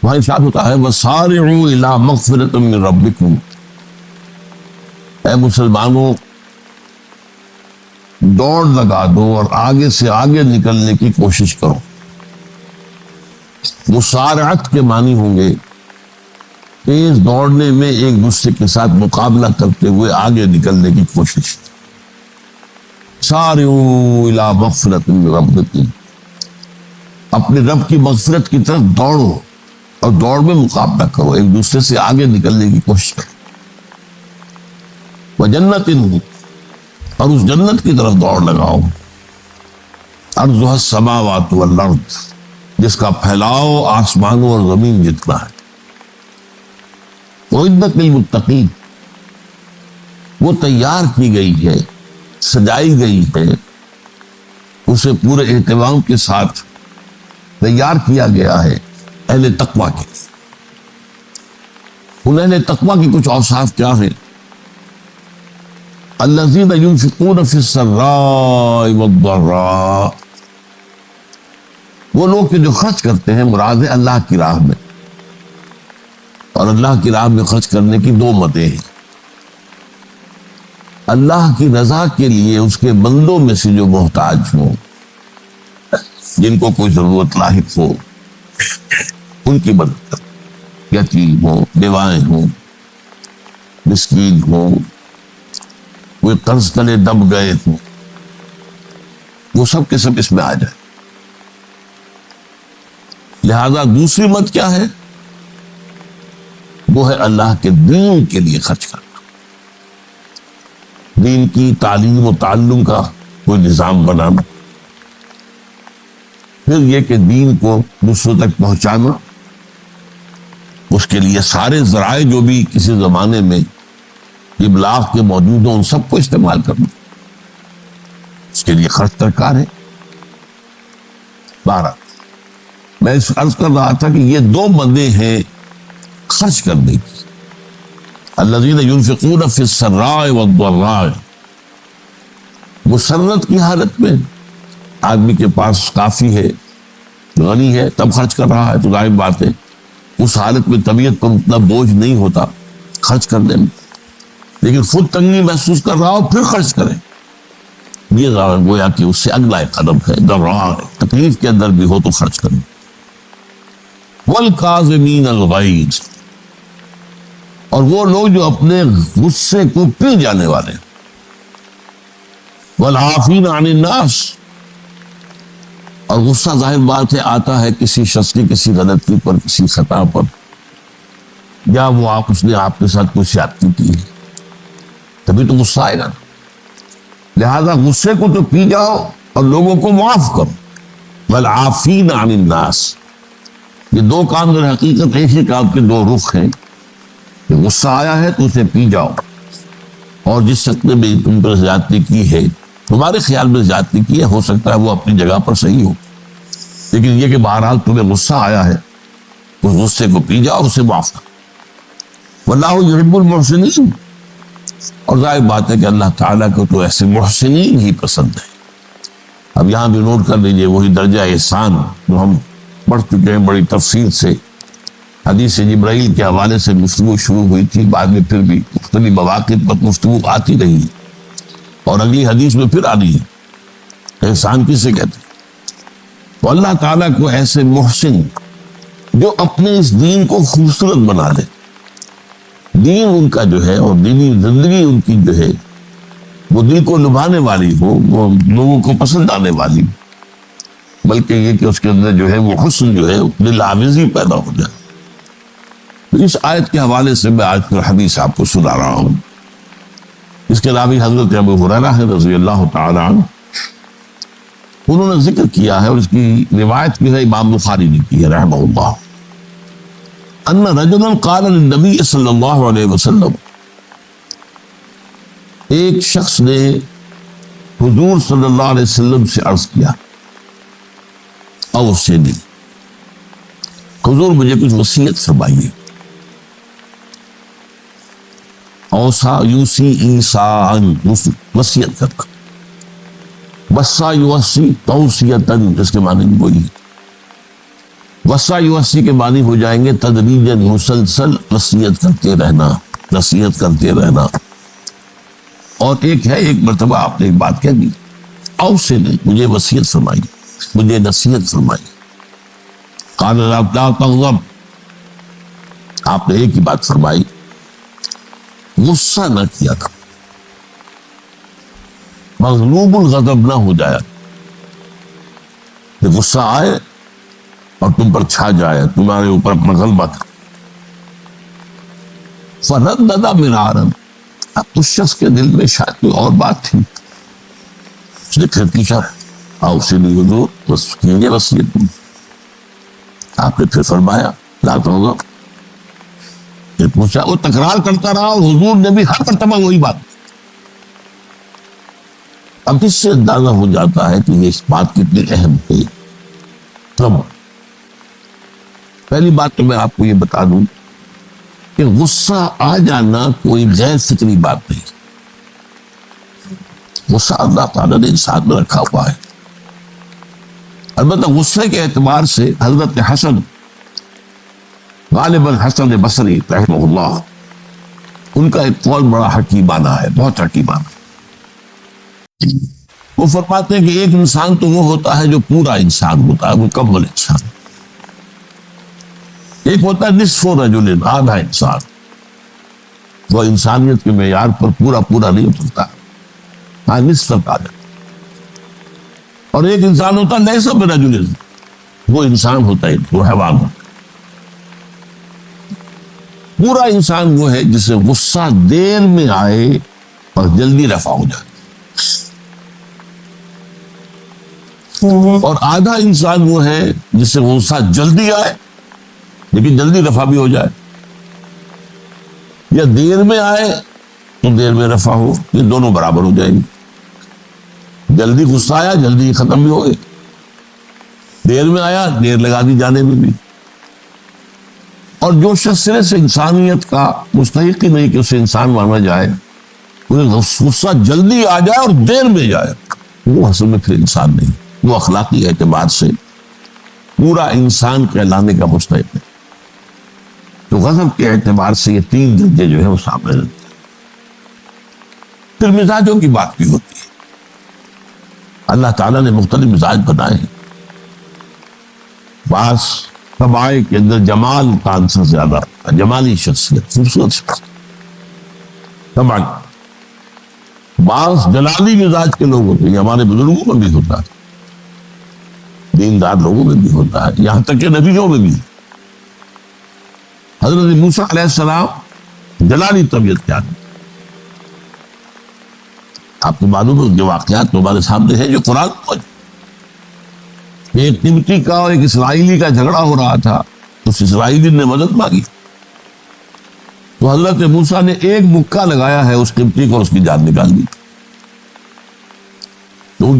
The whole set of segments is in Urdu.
وہاں ارشاد ہوتا ہے وَسَارِعُوا إِلَىٰ مَغْفِرَةٍ مِّن رَبِّكُمْ، اے مسلمانوں دوڑ لگا دو اور آگے سے آگے نکلنے کی کوشش کرو۔ مسارعت کے معنی ہوں گے تیز دوڑنے میں ایک دوسرے کے ساتھ مقابلہ کرتے ہوئے آگے نکلنے کی کوشش۔ سارعوا الی مغفرۃ من ربکم، اپنے رب کی مغفرت کی طرف دوڑو اور دوڑ میں مقابلہ کرو، ایک دوسرے سے آگے نکلنے کی کوشش کرو۔ وجنت، اور اس جنت کی طرف دوڑ لگاؤ، ارضها السماوات والارض، جس کا پھیلاؤ آسمانوں اور زمین جتنا ہے۔ اعدت للمتقین، وہ تیار کی گئی ہے، سجائی گئی ہے، اسے پورے اہتمام کے ساتھ تیار کیا گیا ہے اہل تقویٰ کے لیے۔ ان اہل تقویٰ کی کچھ اوصاف کیا ہیں؟ الذین ينفقون فی السراء والضراء، وہ لوگ کہ جو خرچ کرتے ہیں مراد ہے اللہ کی راہ میں، اور اللہ کی راہ میں خرچ کرنے کی دو مدیں ہیں۔ اللہ کی رضا کے لیے اس کے بندوں میں سے جو محتاج ہوں، جن کو کوئی ضرورت لاحق ہو، ان کی مدد، یتیم ہوں، بیوائیں ہوں، مسکین ہوں، کوئی قرض تلے دب گئے ہوں، وہ سب کے سب اس میں آ جائے۔ لہذا دوسری مت کیا ہے؟ وہ ہے اللہ کے دین کے لیے خرچ کرنا، دین کی تعلیم و تعلم کا کوئی نظام بنانا، پھر یہ کہ دین کو دوسروں تک پہنچانا، اس کے لیے سارے ذرائع جو بھی کسی زمانے میں ابلاغ کے موجود ہوں ان سب کو استعمال کرنا، اس کے لیے خرچ درکار ہے۔ 12 میں اس عرض کر رہا تھا کہ یہ دو مدیں ہیں خرچ کرنے کی۔ الذین ينفقون فی السراء والضراء، مسرت کی حالت میں آدمی کے پاس کافی ہے، غنی ہے، تب خرچ کر رہا ہے تو ظاہر بات ہے اس حالت میں طبیعت پر اتنا بوجھ نہیں ہوتا خرچ کرنے میں، لیکن خود تنگی محسوس کر رہا ہو پھر خرچ کریں، یہ گویا کہ اس سے اگلا ایک قدم ہے۔ ضراء، تکلیف کے اندر بھی ہو تو خرچ کریں۔ والکاظمین الغیظ، اور وہ لوگ جو اپنے غصے کو پی جانے والے ہیں۔ والعافین عن الناس، اور غصہ ظاہر بات ہے آتا ہے کسی شخص کی کسی غلطی پر، کسی خطا پر، یا وہ اس نے آپ کے ساتھ کوئی زیادتی کی ہے، تبھی تو غصہ آئے گا۔ لہذا غصے کو تو پی جاؤ اور لوگوں کو معاف کرو۔ والعافین عن الناس، یہ دو کام در حقیقت ایک ہی کام کے دو رخ ہیں کہ غصہ آیا ہے تو اسے پی جاؤ، اور جس شخص نے بھی تم پر زیادتی کی ہے، تمہارے خیال میں زیادتی کی ہے، ہو سکتا ہے وہ اپنی جگہ پر صحیح ہو، لیکن یہ کہ بہرحال تمہیں غصہ آیا ہے، اس غصے کو پی جاؤ، اسے معاف کرو۔ واللہ یحب المحسنین، اور ظاہر بات ہے کہ اللہ تعالیٰ کو تو ایسے محسنین ہی پسند ہے۔ اب یہاں بھی نوٹ کر لیجئے وہی درجہ احسان جو ہم پڑھ چکے ہیں بڑی تفصیل سے، حدیث جبرائیل کے حوالے سے گفتگو شروع ہوئی تھی، بعد میں پھر بھی مختلف مواقع پر گفتگو آتی رہی، اور اگلی حدیث میں پھر آ رہی ہے۔ احسان کسے کہتے ہیں؟ تو اللہ تعالیٰ کو ایسے محسن جو اپنے اس دین کو خوبصورت بنا دے، دین ان کا جو ہے اور دینی زندگی ان کی جو ہے وہ دل کو لبھانے والی ہو، وہ لوگوں کو پسند آنے والی، بلکہ یہ کہ اس کے اندر جو ہے وہ حسن جو ہے دل آویزی پیدا ہو جائے۔ تو اس آیت کے حوالے سے میں آج پھر حدیث آپ کو سنا رہا ہوں۔ اس کے راوی حضرت ابو ہریرہ ہے رضی اللہ تعالی عنہ، انہوں نے ذکر کیا ہے اور اس کی روایت بھی ہے امام بخاری نے کی ہے رحمہ اللہ، ان رجلا قال للنبی صلی اللہ علیہ وسلم، ایک شخص نے حضور صلی اللہ علیہ وسلم سے عرض کیا، اوصنی، حضور مجھے کچھ وصیت فرمائیے۔ اوصا یوسی ایسان، وصیت کرنا، وصا یوصی توصیتن، جس کے معنی بھی وہی ہے۔ وصائی وصی کے معنی ہو جائیں گے تدریجاً مسلسل نصیحت کرتے رہنا، نصیحت کرتے رہنا۔ اور ایک ہے، ایک مرتبہ آپ نے ایک بات کہہ دی، اوصی نے مجھے وصیت فرمائی، مجھے نصیحت فرمائی، قال لا تغضب، آپ نے ایک ہی بات فرمائی، غصہ نہ کیا تھا، مغلوب الغضب نہ ہو جایا کہ غصہ آئے اور تم پر چھا جائے، تمہارے اوپر اپنا غلبہ تھا۔ فردد مرارا، اب اس شخص کے دل میں شاید کوئی اور بات تھی، اس نے پھر پوچھا اوصینی حضور، بس کیجیے وصیت۔ آپ نے پھر فرمایا لا تغضب، پھر پوچھا، وہ تکرار کرتا رہا اور حضور نے بھی ہر مرتبہ وہی بات۔ اب اس سے اندازہ ہو جاتا ہے کہ یہ اس بات کتنی اہم ہے۔ تب پہلی بات تو میں آپ کو یہ بتا دوں کہ غصہ آ جانا کوئی غیر فطری بات نہیں، غصہ اللہ تعالیٰ نے انسان میں رکھا ہوا ہے۔ البتہ غصے کے اعتبار سے حضرت حسن، غالباً حسن بصری رحمہ اللہ، ان کا ایک قول بڑا حکیمانہ ہے، بہت حکیمانہ۔ وہ فرماتے ہیں کہ ایک انسان تو وہ ہوتا ہے جو پورا انسان ہوتا ہے، مکمل انسان، ایک ہوتا ہے نصف رجل، آدھا انسان، وہ انسانیت کے معیار پر پورا نہیں اترتا، ہاں نصف تک آ جاتا۔ اور ایک انسان ہوتا ہے لیس برجل، وہ انسان ہوتا ہے، وہ حیوان ہوتا ہے۔ پورا انسان وہ ہے جسے غصہ دیر میں آئے اور جلدی رفع ہو جائے، اور آدھا انسان وہ ہے جسے غصہ جلدی آئے لیکن جلدی رفع بھی ہو جائے، یا دیر میں آئے تو دیر میں رفع ہو، یہ دونوں برابر ہو جائیں گے۔ جلدی غصہ آیا جلدی ختم بھی ہو گئے، دیر میں آیا دیر لگا دی جانے میں بھی۔ اور جو شخص سرے سے انسانیت کا مستحق ہی نہیں کہ اسے انسان مانا جائے، انہیں غصہ جلدی آ جائے اور دیر میں جائے، وہ اصل میں پھر انسان نہیں، وہ اخلاقی اعتبار سے پورا انسان کہلانے کا مستحق ہے۔ تو غضب کے اعتبار سے یہ تین درجے جو ہے وہ سامنے رہتے ہیں۔ پھر مزاجوں کی بات بھی ہوتی ہے، اللہ تعالیٰ نے مختلف مزاج بنائے ہیں، بعض طبائع کے اندر جمال کا عنصر زیادہ، جمالی شخصیت، خوبصورت شخصیت، طبعا بعض جلالی مزاج کے لوگ ہوتے ہیں، یہ ہمارے بزرگوں میں بھی ہوتا ہے، دیندار لوگوں میں بھی ہوتا ہے، یہاں تک کہ نبیوں میں بھی۔ حضرت موسیٰ علیہ السلام جلالی طبیعت کے آدمی، آپ کو معلوم ہے جو واقعات ہمارے سامنے ہیں جو قرآن میں، ایک قبطی کا اور ایک اسرائیلی کا جھگڑا ہو رہا تھا، اس اسرائیلی نے مدد مانگی تو حضرت موسیٰ نے ایک مکہ لگایا ہے اس قبطی کو اور اس کی جان نکال دی۔ تو ان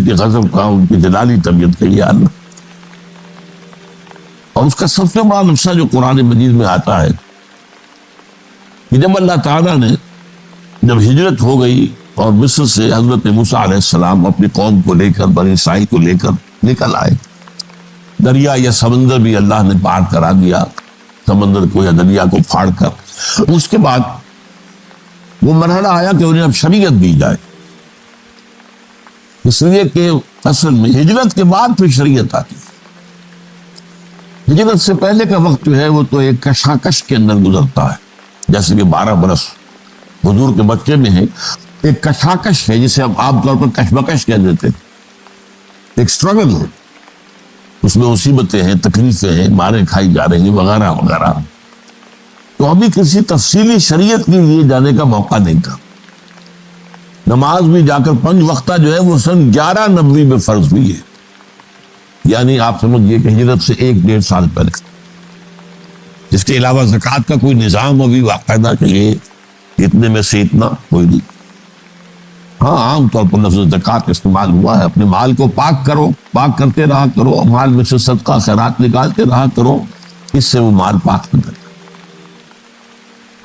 کے غضب کا، ان کی جلالی طبیعت کا یہ حال۔ اور اس کا سب سے بڑا نقصہ جو قرآن مجید میں آتا ہے کہ جب اللہ تعالیٰ نے جب ہجرت ہو گئی اور مصر سے حضرت موسیٰ علیہ السلام اپنی قوم کو لے کر، بنی اسرائیل کو لے کر نکل آئے، دریا یا سمندر بھی اللہ نے پار کرا دیا، سمندر کو یا دریا کو پھاڑ کر، اس کے بعد وہ مرحلہ آیا کہ انہیں اب شریعت دی جائے، اس لیے کہ اصل میں ہجرت کے بعد پھر شریعت آتی ہے۔ ہجرت سے پہلے کا وقت جو ہے وہ تو ایک کشاکش کے اندر گزرتا ہے، جیسے کہ 12 برس حضور کے بچے میں ہے، ایک کشاکش ہے جسے ہم عام طور پر کشمکش کہہ دیتے ہیں، ایک سٹرگل ہے، اس میں مصیبتیں ہیں، تکلیفیں ہیں، مارے کھائی جا رہی ہیں وغیرہ وغیرہ۔ تو ابھی کسی تفصیلی شریعت کے لیے جانے کا موقع نہیں تھا۔ نماز بھی جا کر 5 وقتہ جو ہے وہ سن 1190 میں فرض ہوئی ہے، یعنی آپ سمجھئے کہ ہجرت سے 1-1.5 سال پہلے۔ اس کے علاوہ زکوٰۃ کا کوئی نظام ابھی باقاعدہ کہ یہ اتنے میں سے اتنا کوئی نہیں۔ ہاں عام طور پر لفظ زکوٰۃ استعمال ہوا ہے، اپنے مال کو پاک کرو، پاک کرتے رہا کرو، مال میں سے صدقہ خیرات نکالتے رہا کرو، اس سے وہ مال پاک نکلتا۔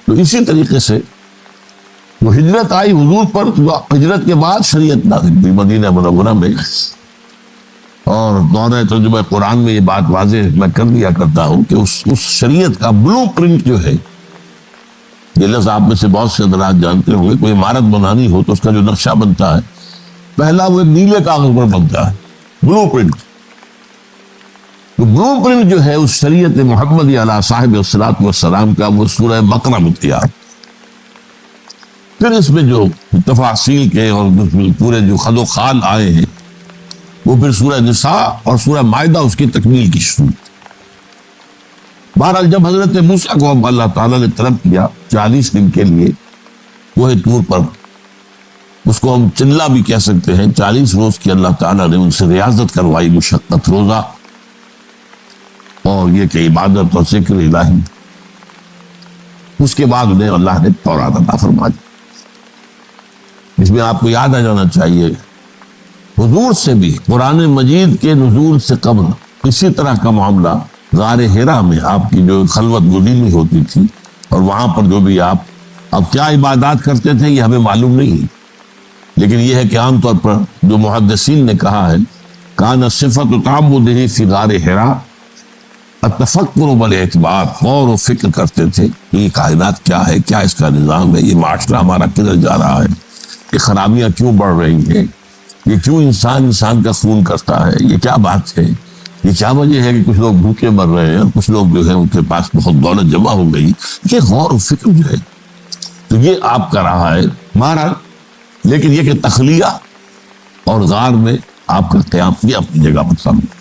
تو اسی طریقے سے وہ ہجرت آئی حضور پر، ہجرت کے بعد شریعت نازل ہوئی مدینہ منورہ میں، اور دورہ ترجمہ قرآن میں یہ بات واضح میں کر دیا کرتا ہوں کہ اس شریعت کا بلو پرنٹ جو ہے، یہ لفظ آپ میں سے بہت سے حضرات جانتے ہوں گے، کوئی عمارت بنانی ہو تو اس کا جو نقشہ بنتا ہے پہلا وہ ایک نیلے کاغذ پر بنتا ہے، بلو پرنٹ۔ تو بلو پرنٹ جو ہے اس شریعت محمدی علیہ صاحب الصلاۃ والسلام کا، وہ سورہ بقرہ میں تیار۔ پھر اس میں جو تفاصیل کے اور پورے جو خد و خال آئے ہیں وہ پھر سورہ نساء اور سورہ مائدہ اس کی تکمیل کی شروع۔ بہرحال جب حضرت موسیٰ کو اب اللہ تعالیٰ نے طلب کیا 40 دن کے لیے کوہ طور پر، اس کو ہم چلا بھی کہہ سکتے ہیں، 40 روز کی اللہ تعالیٰ نے ان سے ریاضت کروائی، مشقت، روزہ اور یہ کہ عبادت اور ذکر الہی۔ اس کے بعد انہیں اللہ نے تورات عطا فرما دی۔ اس میں آپ کو یاد آ جانا چاہیے حضور سے بھی قرآن مجید کے نزول سے قبل اسی طرح کا معاملہ غار حرا میں آپ کی جو خلوت گزینی ہوتی تھی، اور وہاں پر جو بھی آپ اب کیا عبادات کرتے تھے یہ ہمیں معلوم نہیں، لیکن یہ ہے کہ عام طور پر جو محدثین نے کہا ہے کان صفت تعبدہ فی غار حرا التفکر والاعتبار، غور و فکر کرتے تھے کہ یہ کائنات کیا ہے، کیا اس کا نظام ہے، یہ معاشرہ ہمارا کدھر جا رہا ہے، یہ خرابیاں کیوں بڑھ رہی ہیں، یہ کیوں انسان کا خون کرتا ہے، یہ کیا بات ہے، یہ کیا وجہ ہے کہ کچھ لوگ بھوکے مر رہے ہیں اور کچھ لوگ جو ہے ان کے پاس بہت دولت جمع ہو گئی۔ یہ غور و فکر جو ہے تو یہ آپ کا رہا ہے ہمارا، لیکن یہ کہ تخلیہ اور غار میں آپ کا قیام یہ اپنی جگہ پر سامنے۔